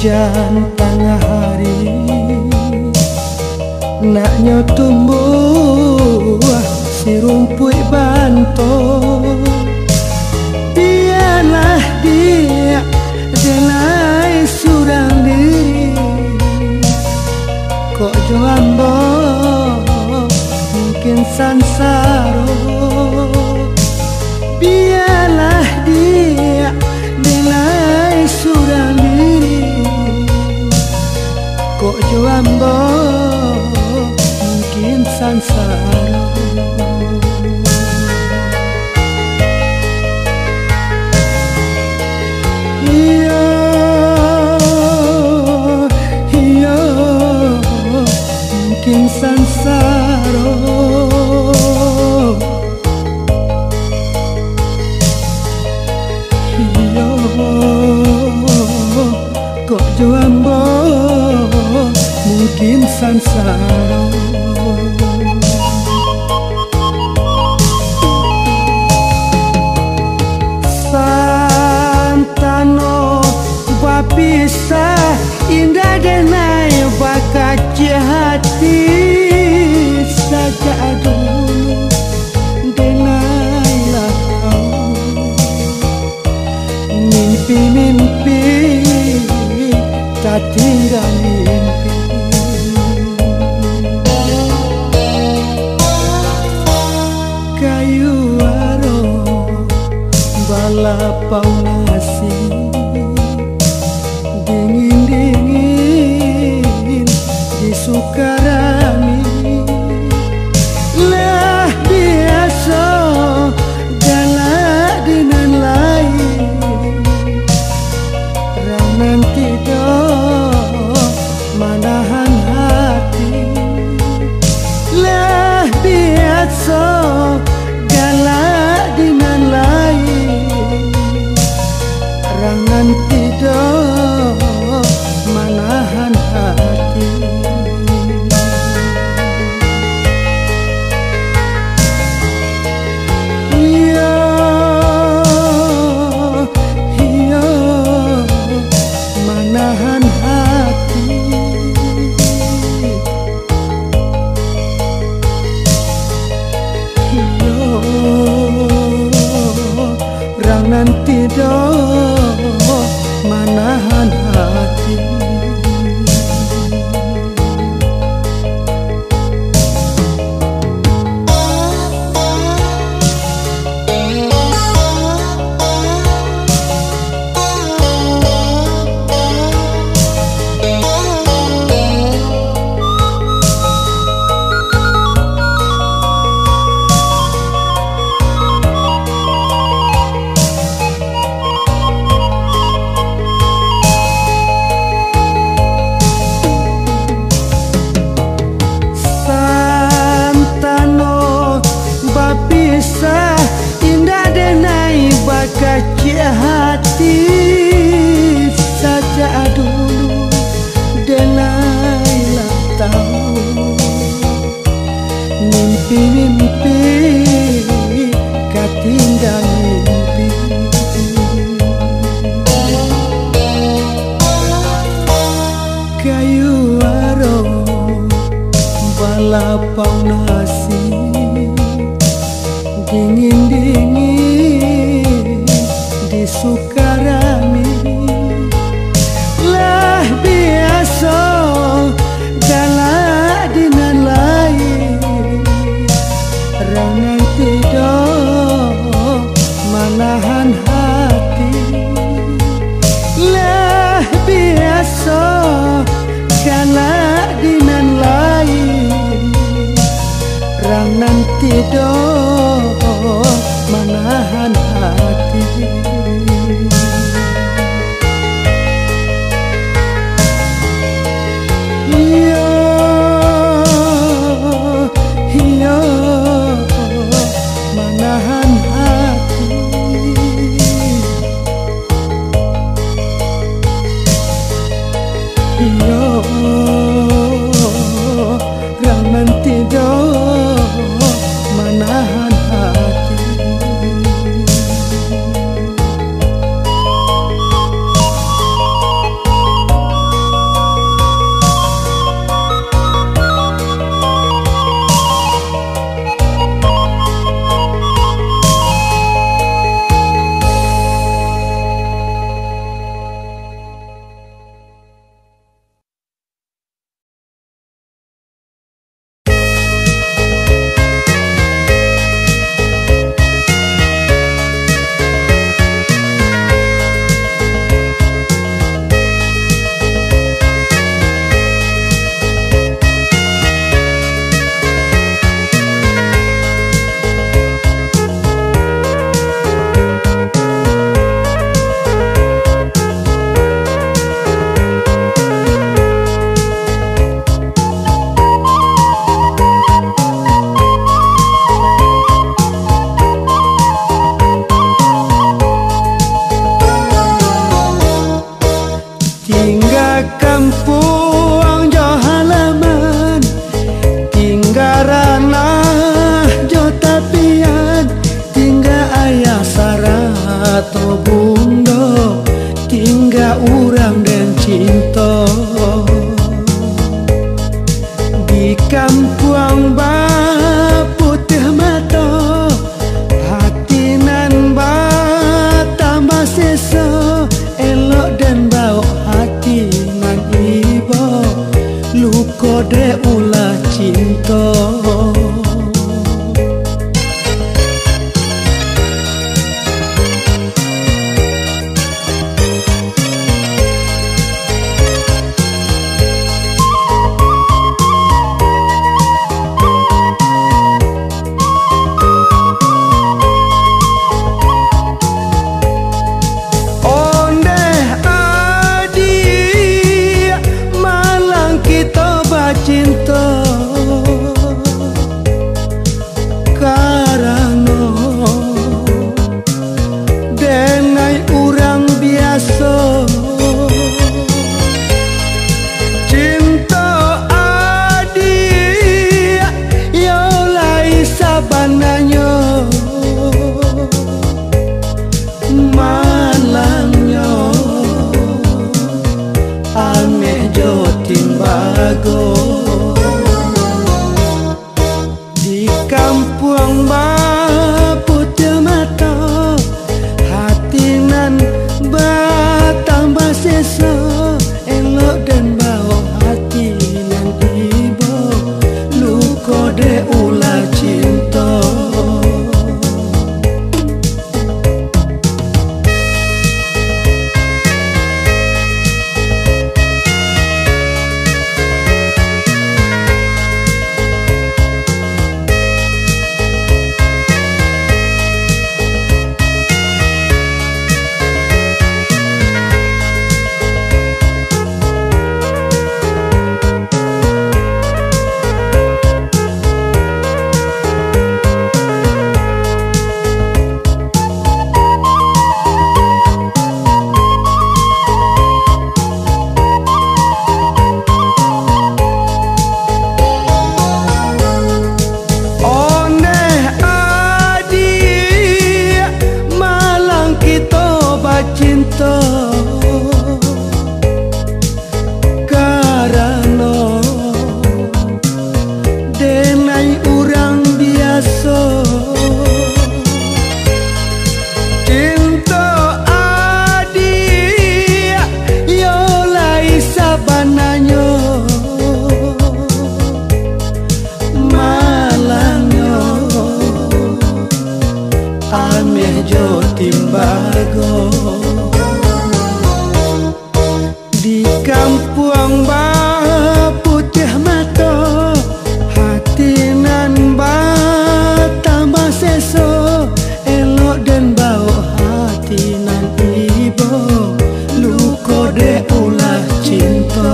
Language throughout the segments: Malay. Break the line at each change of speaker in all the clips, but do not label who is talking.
hujan tengah hari, naknya tumbuh si rumput banto. Biarlah dia denai surang diri, kok joambo mungkin sansaro. Biarlah dia denai surang diri, kok joambo mungkin sansaro. Mungkin sansaro, iyo kok joambo mungkin sansaro. Santano bapisah indah denai bakaci hati saja dulu denailah kau. Mimpi-mimpi tak tinggal mimpi, kayu aro balapau nasi dingin-dingin di Sukarami. Lah biasa galak dengan lain, orang nanti do manahan hati. Lah biasa galak dengan lain, orang nanti do manahan hati. Iya, iya, manahan hati. Iya, orang nanti do manahan hati. Bisa indah denai bakaci hati saja dulu denailah tahu. Mimpi-mimpi katinggal mimpi, kayu aro balapau nasi dingin-dingin di Sukarami. Lah biasa galak dengan lain, orang nanti do manahan hati. Lah biasa galak dengan lain, orang nanti do manahan hati. Iya, iya, manahan hati. Iya, orang nanti do manahan hati. karano denai urang biasa cinta adi yo lai sabananyo malanyo ameh jo timbago di kampung putih mata hati nan tambah seso elok dan bau hati nan ibo luko de ulah cinta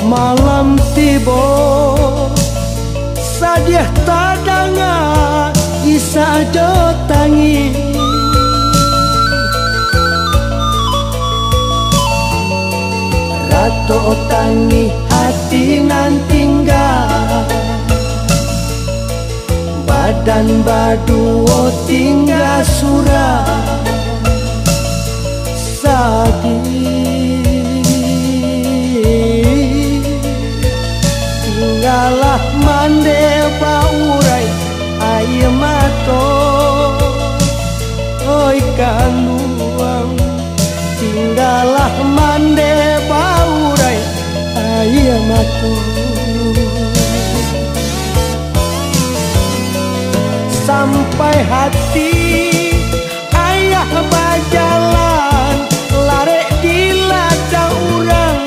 malam tiba sadiah tadanga isa jo tangi rato tangi hati nan tinggal badan baduo tinggal surah tinggalah mande baurai air mato oi kanuang tinggalah mande baurai air mato sampai hati ayah berjalan lare di ladang urang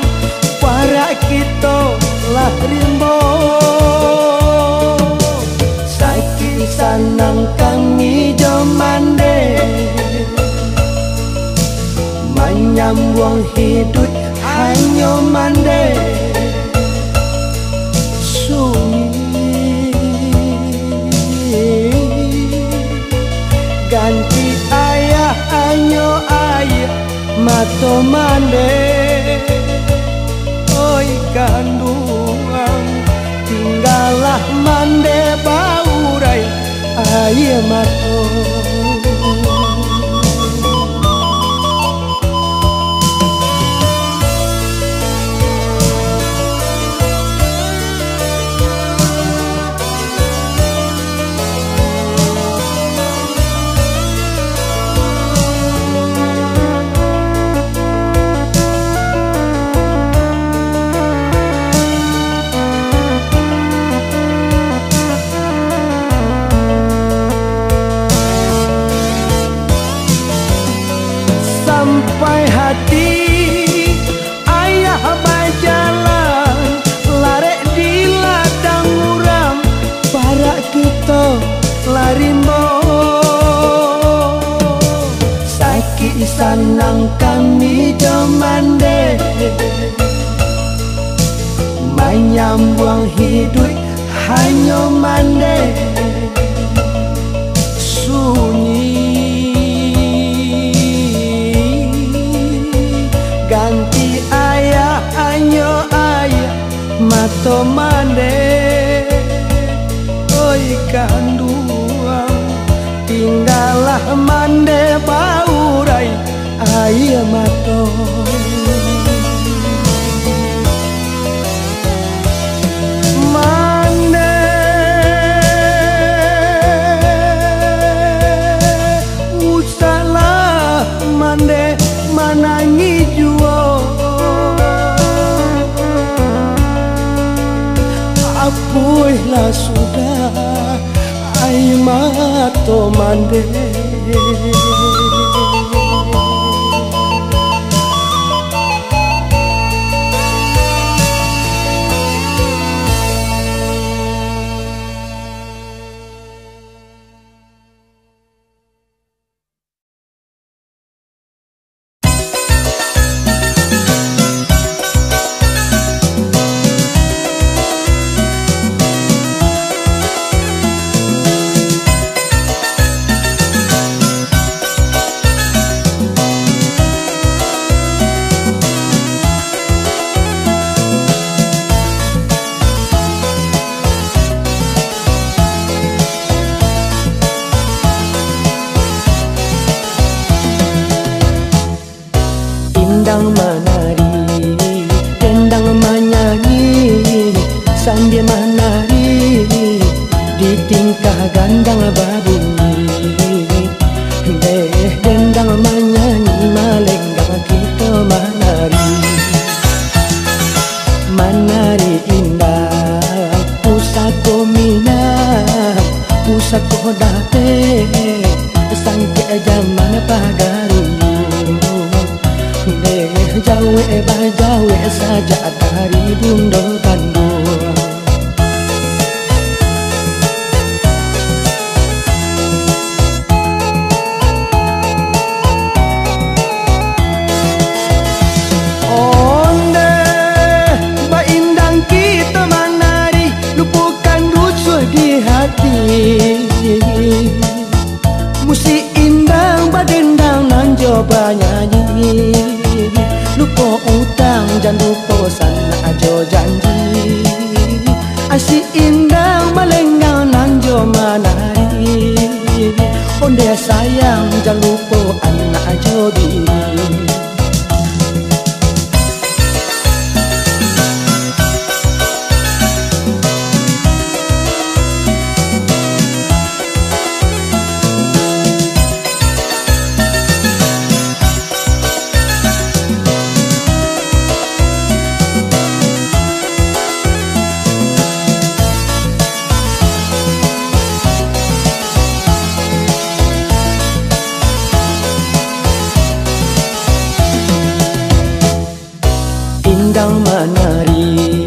para kita lah rimbo sakit sanang kami jomande menyambung hidup hanya mande sunyi ganti ayah hanya ayah mato mande oi kandungan tinggalah mande baurai air mato sampai hati ayah berjalan lare di ladang urang para kita larimbo sakit sanang kami jomande menyambung hidup hanya mande sunyi ganti ayah hanya ayah mato mande oi kandungan tinggalah mande baurai air mato mande usalah mande manangi juo apuihlah sudah ai mato mande sambil menari di tingkah gandang babunyi. Dendang menyanyi melenggang kita menari. Menari indah pusako minang pusako date sangke zaman pagaru. Jawe bajawe saja dari bundo Bandung. Onde ba indang kita menari lupakan rusuh di hati. Musik indang badendang nan coba nyanyi. Lupa utang jangan lupa sana ajo janji. Asyik indang melenggang nan jo menari. Onde sayang jangan lupa anak ajo bini. Indang menari,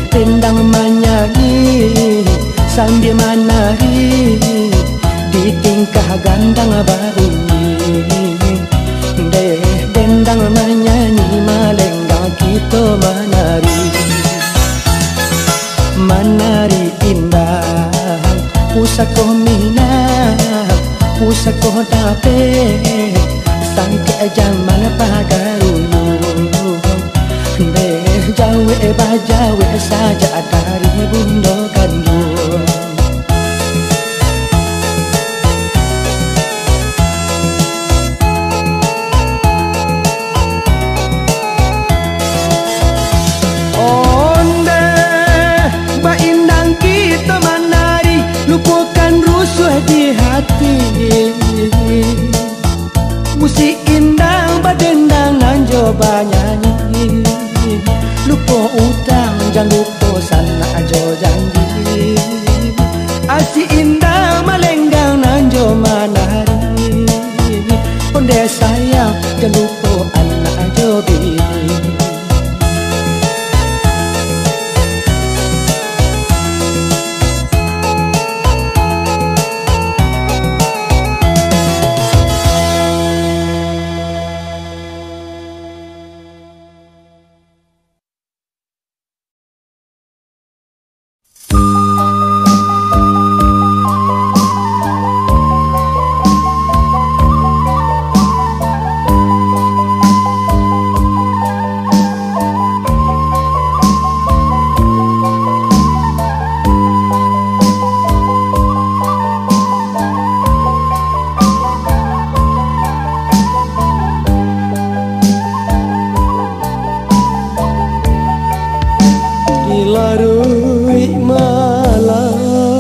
rendang menyanyi sambil menari di tingkah gandang babunyi. Dendang menyanyi melenggang kita menari. Menari indah pusako minang pusako dape sangke zaman pagaru. Jawe bajawe saja dari bundo Bandung. Onde ba indang kita menari lupakan rusuh di hati. Musik indang badendang nan coba nyanyi. Lupa utang jangan lupa sana ajo janji. Asyik indah melenggang nan jo menari. Onde sayang jangan lupa anak ajo bini. Larui malam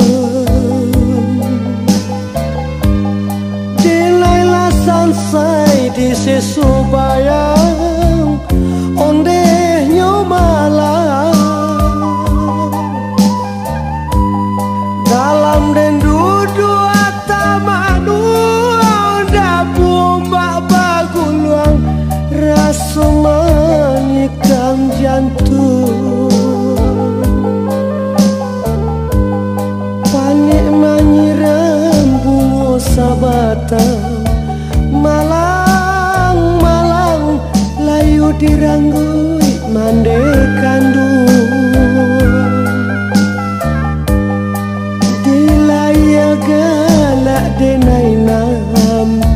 Dilailah sansai di sesu bayang Ondehnya malam Dalam dendu dua tamanu Dapu mbak baguluang Rasa menikam jantung Sabatan malang-malang layu diranggui mande kandung dilaya galak denai nampakan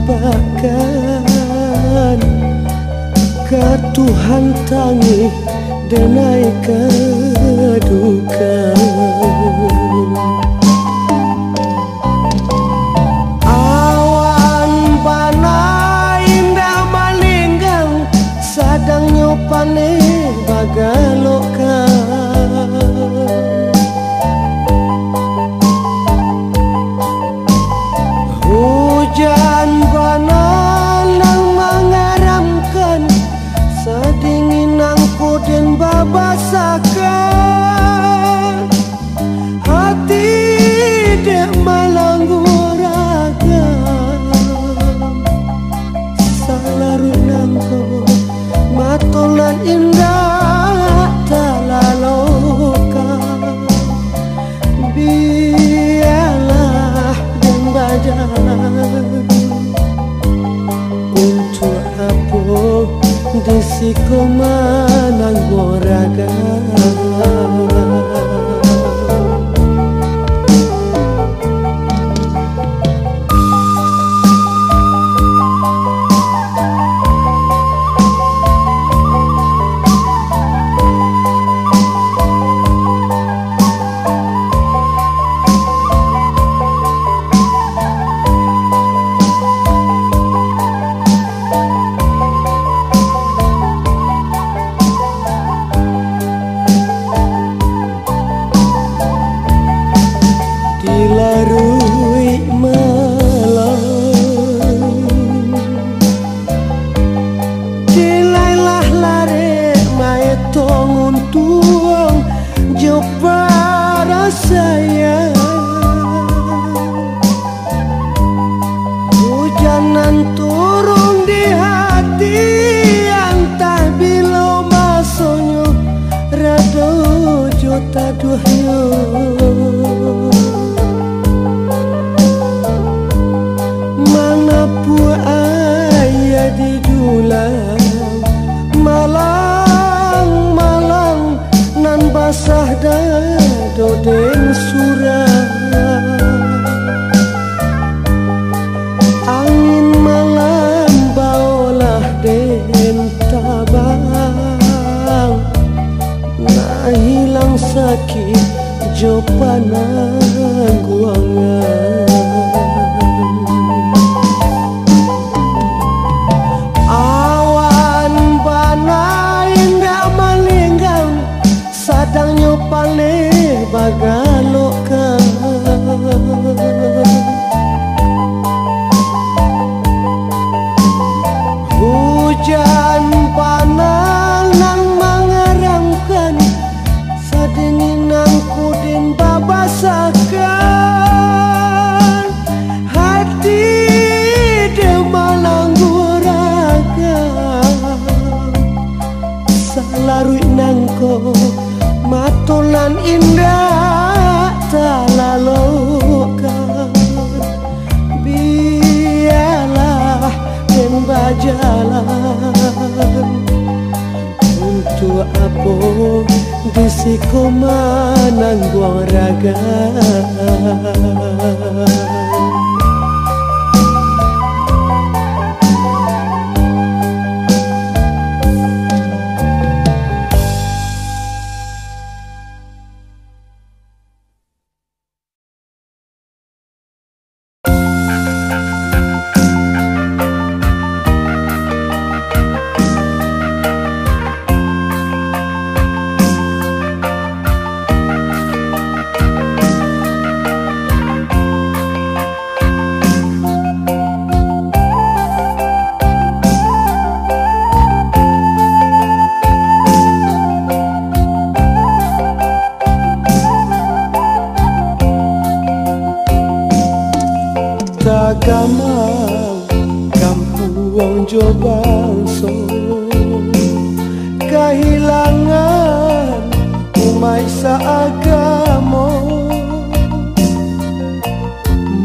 ke Tuhan tangi denai kedukan pane bagalokan indah talaloka. Biarlah dan badan untuk apa disiko manang goraga. Dilarui malam, dilailah lare mae tongun tuang jopa rasaya. Hujanan turun di hati antah bilo masonyo rado jota duhyo. Ayah di dulang malang-malang nan basah dado den surah. Angin malam baolah den tabang, nah hilang sakit jo panang guangan. Pale bagaloka, hujan panal nang mengeramkan sadinginanku den babasakan hati de malangguraga. Salarui nangko matulan indah talaloka. Biarlah den bajalan untuk apa disiko manang buang raga. Tagamang kampuang Jobangso, kehilangan umay sa agamo.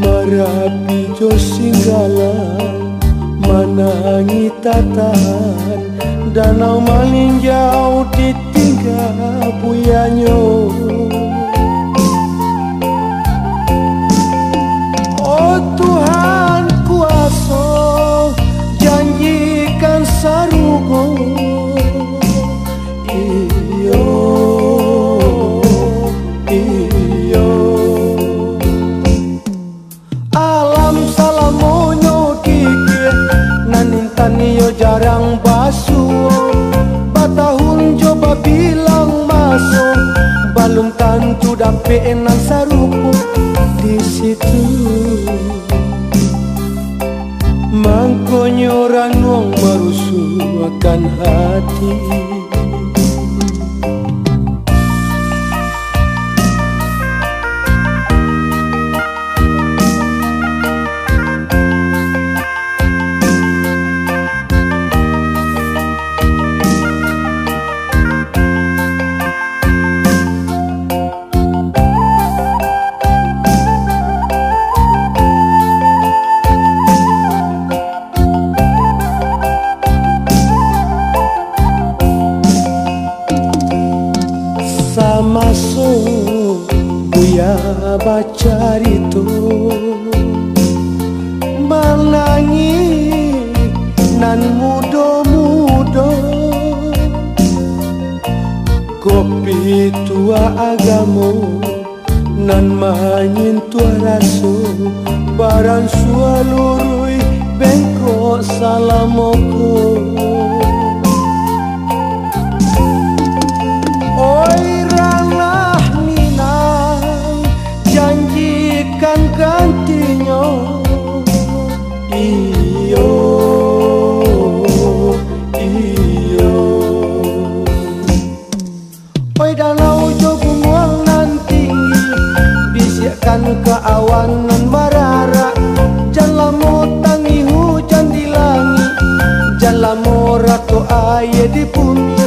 Marapi jo singgalan manangi tatahan, danau malinjau ditinggal buyanyo. Tuhan kuasa janjikan sarugo, iyo iyo. Alam salamonyo kikir nanintan yo jarang basuh. Batahun coba bilang masuk balum tantu dape enan sarupo di situ. Mangkonyo ranong marusuh akan hati. masuk buya baca itu menangi nan mudo-mudo kopi tua agamo nan manyin tua raso barang sualurui bengkok salamoko. Oi ranah minang janjikan gantinya iyo iyo. Oi danau jogumuang nan tinggi bisikan ke awan nan marara jalamo tangi hujan di langit jalamo ratu aye di bumi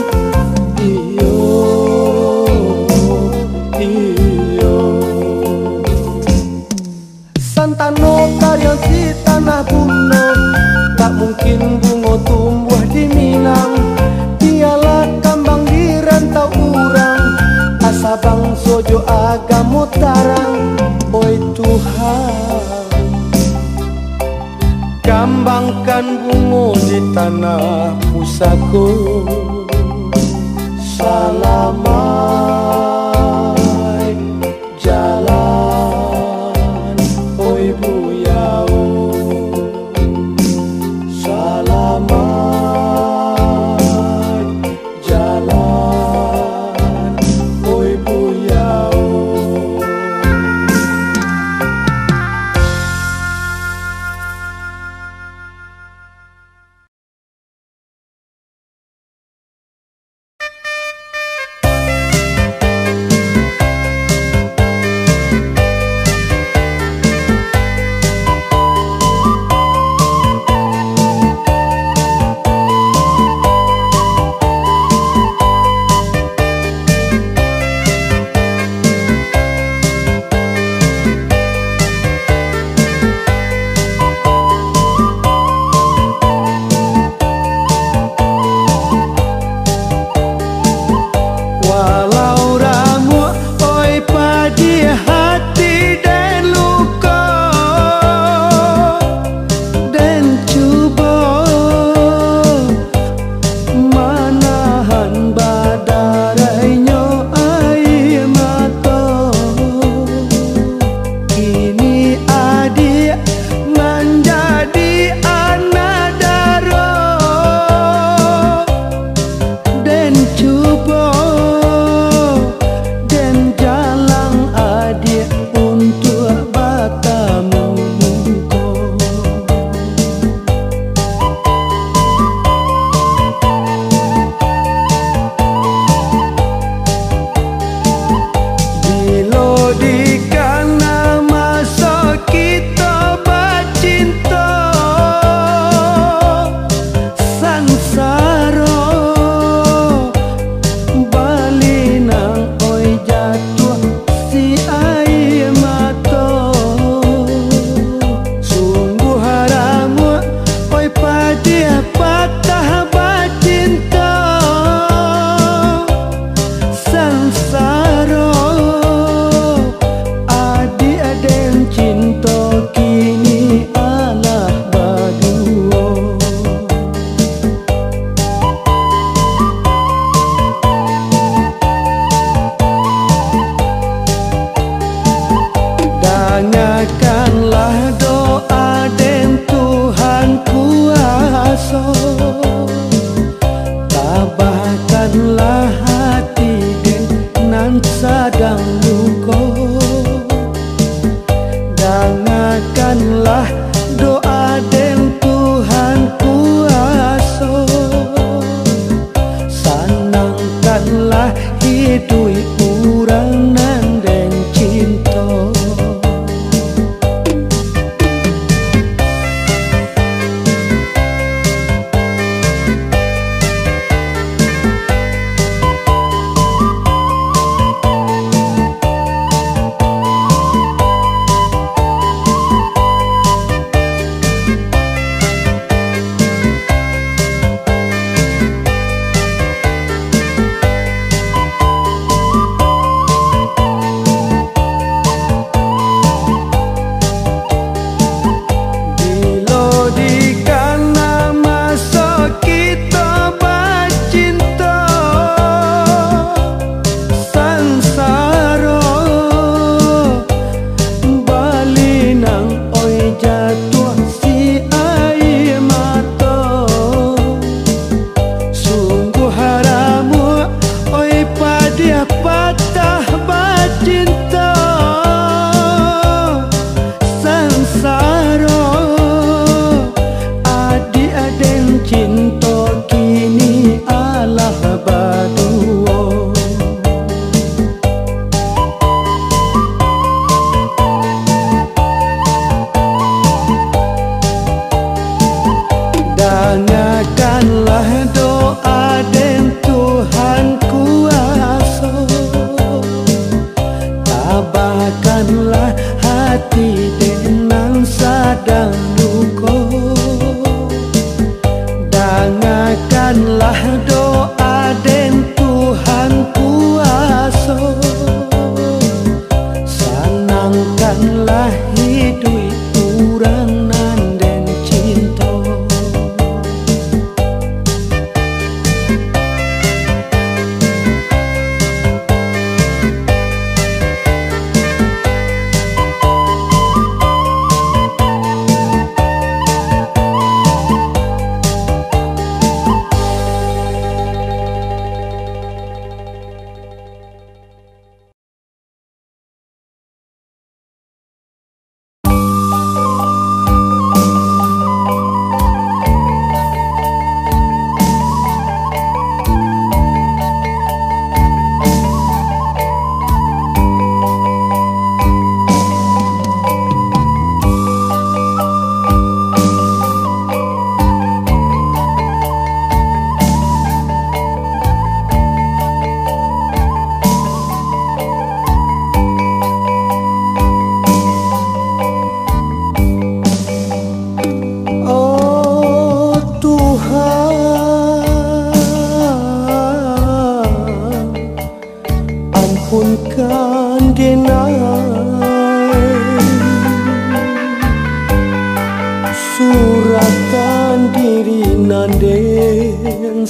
iyo iyo. Santano karya si tanah bundo tak mungkin bunga tumbuh di Minang dialah kambang di rantau urang asabang sojo agamo tarang. Oi Tuhan kambangkan bunga di tanah pusako salamai jalan oi buyau salamai jalan oi buyau.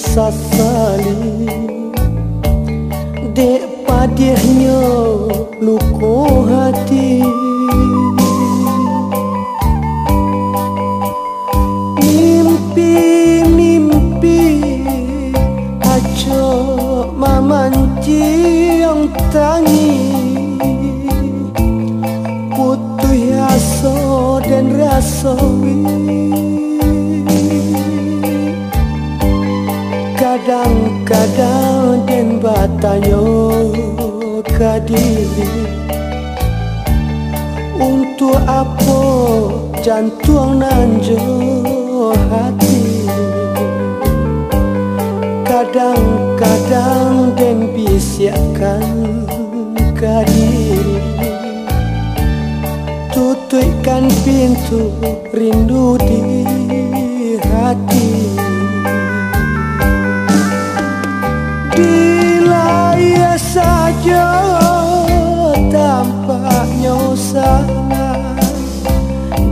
sasali dek padihnya luko hati. Mimpi-mimpi aco mamanci yang tangi putuh aso dan rasawi. Kadang-kadang den batanyo kadiri untuk apa jantung nanjo hati. Kadang-kadang den bisiakan kadiri tutupkan pintu rindu di hati. Dilaya saja tampaknya sana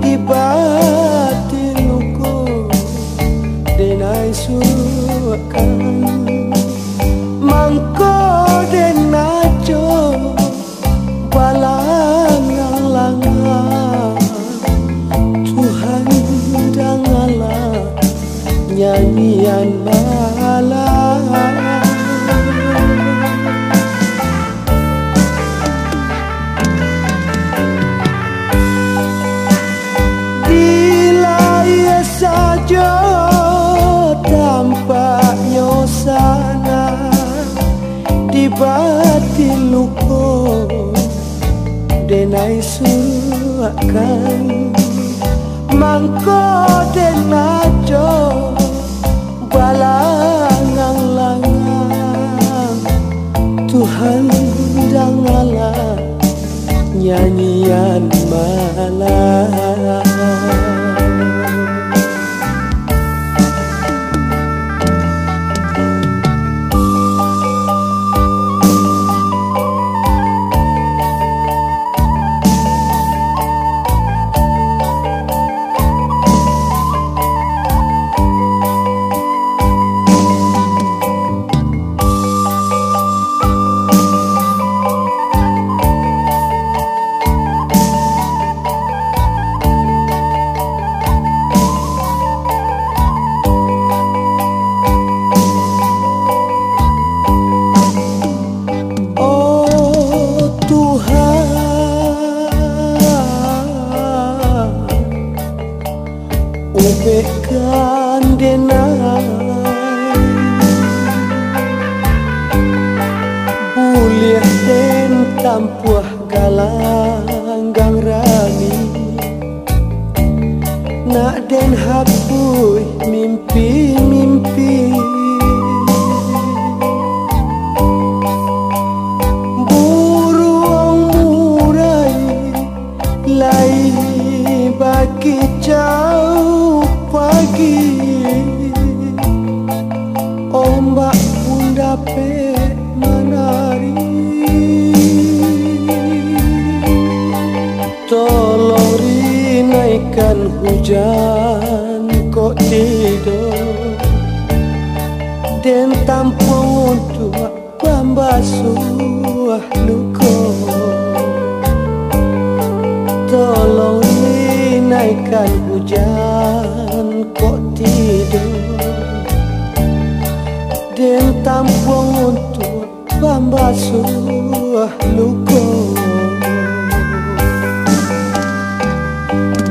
di batin luku denai sukan mangko denajo balangang-langang Tuhan dangalah nyanyian malam. Saja tampaknya sana di batin luko denai suakan mangko denajo balangang-langang Tuhan dangalah nyanyian malam. Ubahkan denai boleh den tampuah galanggang rani nak den hapui mimpi-mimpi burung murai lai bagi jauh pagi ombak pun dapat menari. Tolong rinaikan hujan kok tidur dan tampung untuk pembasuh luka. Tolong rinaikan hujan kok tidur dan tampung untuk pembasuh luka.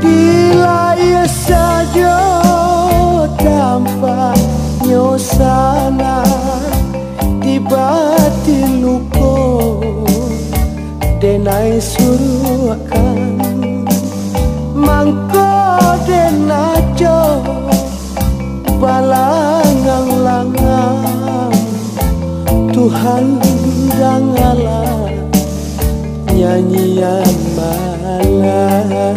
Dilaya saja tampaknya sana di batin luka denai suruhkan mangko denajo balangang-langang Tuhan dangalah nyanyian malam.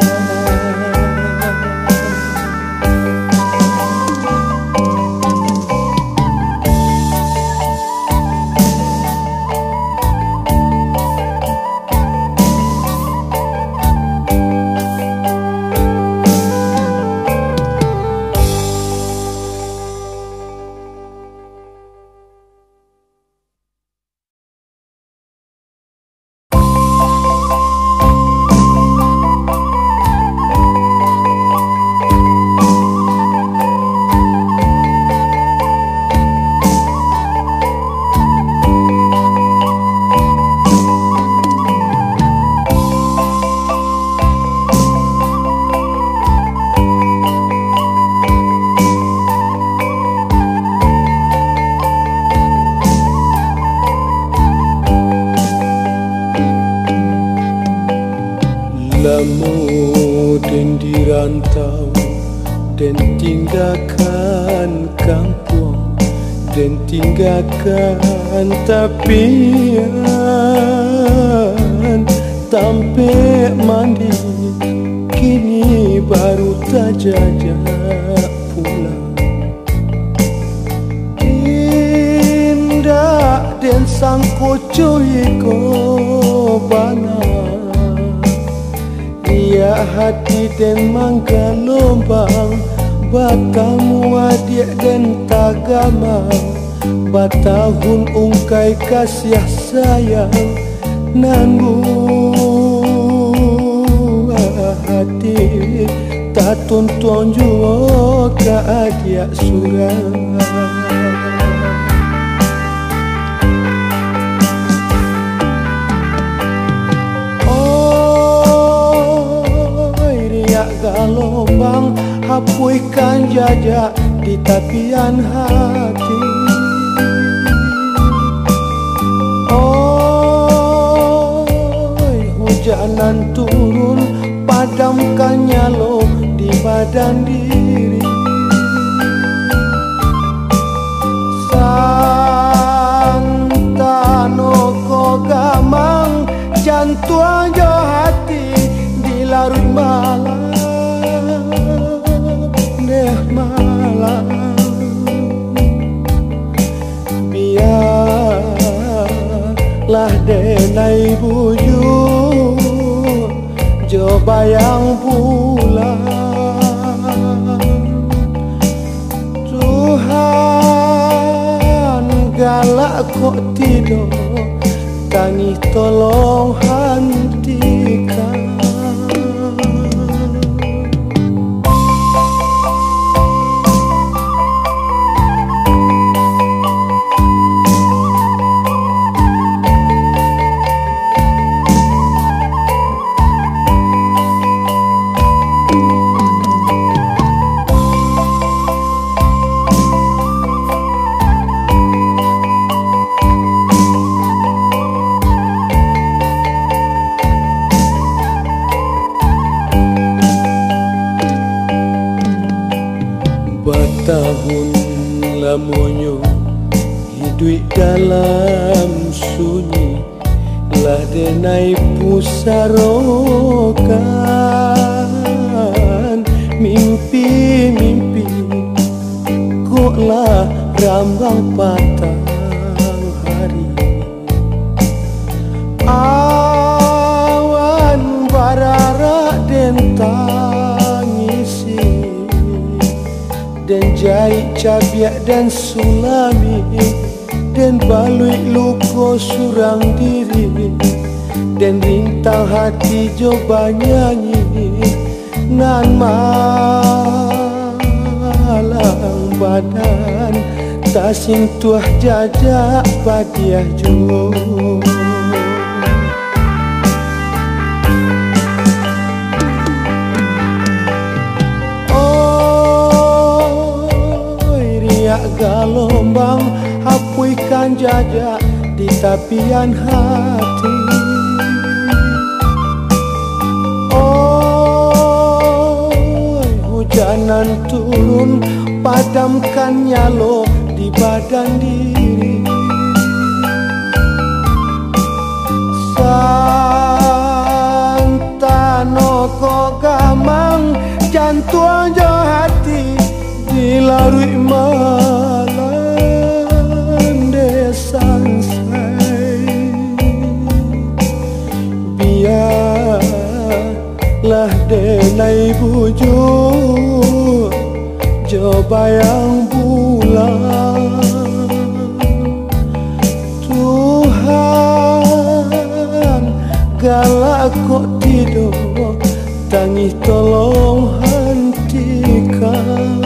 Lamu den dirantau dan tinggalkan kampung dan tinggalkan tapian tampe mandi kini baru terjajak pulang. Indah dan sang kocoi ko bana ia hati dan mangga lombang batamu adik dan tagamang batahun ungkai kasih sayang nanggu hati tak tonton jua ke adik surang. Galombang hapuikan jajak di tapian hati. Oi, hujanan turun padamkan nyalo di badan diri. Santano ko gamang jantung jo hati di larut malam. Malam biarlah denai bujur jo bayang bulan. Tuhan galak kok tidur tangis tolong hentikan. Batahun lamunyo hidup dalam sunyi lah denai pusarokan mimpi-mimpi koklah rambang patang hari. Awan barara den tangisi dan jahit cabiak dan sulami dan balui luko surang diri dan rintang hati coba nyanyi nan malang badan tak sintuah jajak badiah jo. Galombang hapuikan jajak di tapian hati. Oi, hujanan turun padamkan nyalo di badan diri. Santano ko gamang jantung jo hati dilarui malam desansai. Biarlah denai bujur jo bayang bulan. Tuhan galak kok tidur tangis tolong hentikan.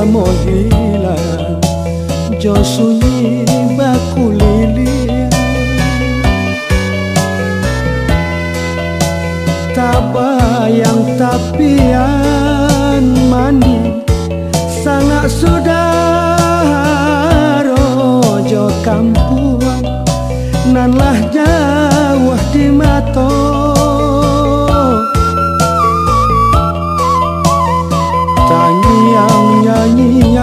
mo hilang jo sunyi baku lilian tak bayang tapian mandi sangat sudah rojo kampuan nan lah jauh di mato tangiang nyanyian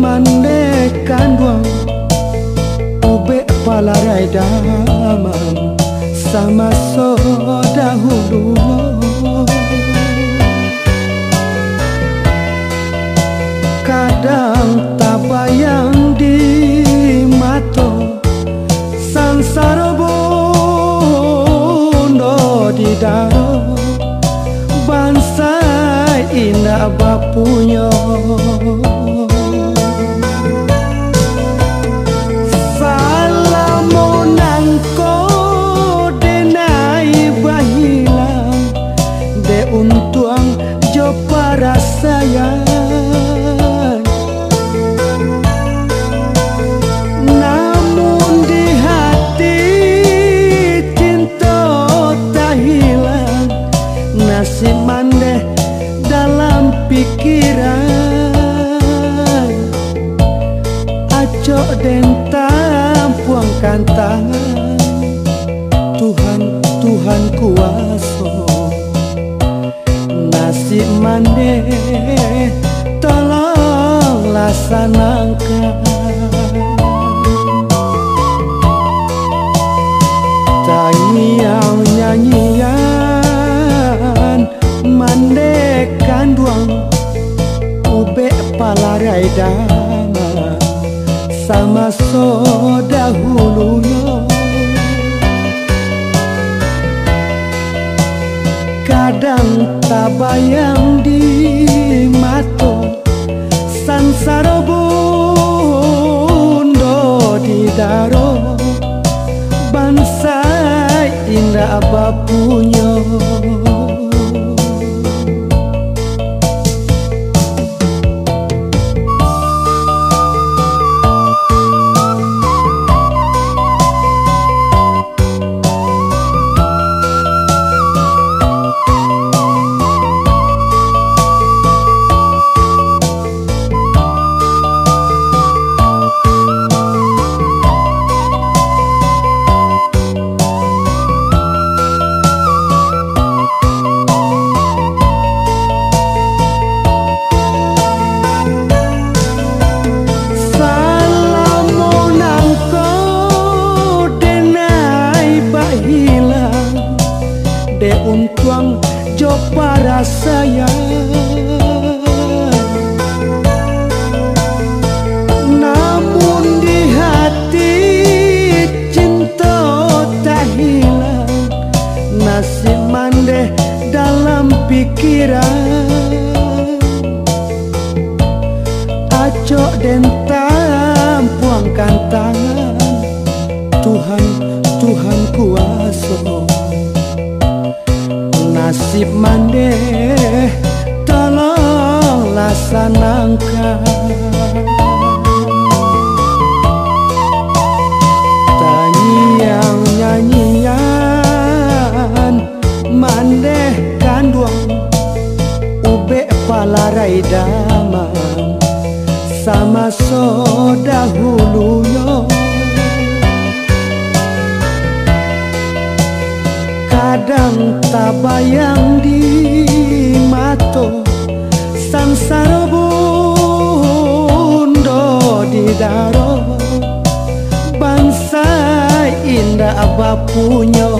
mandekan duang ube palarai damang sama so dahulu kadang tak bayang di mato sansara bondo di daro bangsa indah bapunya salamonang ko denai bahilang de untuang jo para sayang si mandeh dalam pikiran acok den tampuangkan tangan Tuhan Tuhan kuasa nasib mandeh tolong laksanakan tangiang nyanyian mandekan duang ube palarai dama sama so dahulunya kadang tak bayang di mato sansara bondo di daro bangsa indah bapunya de untuang jo para sayang namun di hati cinta tak hilang nasib mandeh dalam pikiran acok den tampuangkan tangan Tuhan Tuhan kuasa nasib mandeh tolong laksanakan tangiang nyanyian mandehkan duang ube palarai damang sama so dahulunya kadang tak bayang di mato sansara bondo di daro bangsa indah bapunya